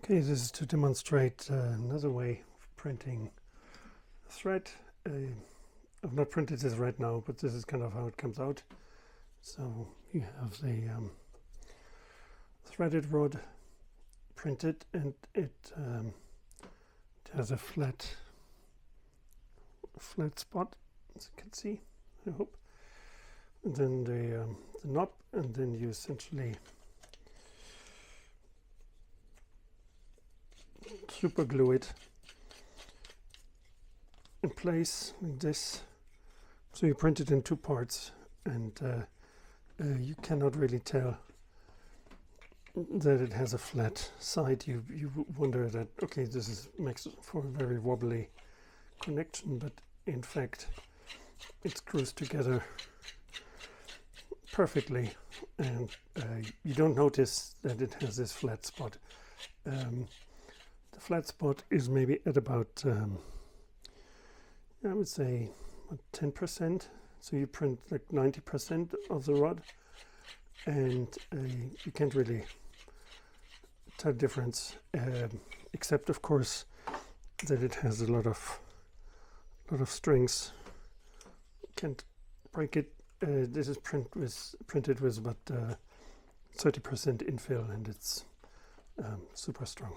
Okay, this is to demonstrate another way of printing a thread. I've not printed this right now, but this is kind of how it comes out. So you have the threaded rod printed, and it has a flat spot, as you can see, I hope. And then the knob, and then you essentially super glue it in place like this. So you print it in two parts, and you cannot really tell that it has a flat side. You wonder that, okay, this makes for a very wobbly connection, but in fact it screws together perfectly, and you don't notice that it has this flat spot. The flat spot is maybe at about I would say 10%. So you print like 90% of the rod, and you can't really tell difference, except of course that it has a lot of strings. Can't break it. This is printed with about 30% infill, and it's super strong.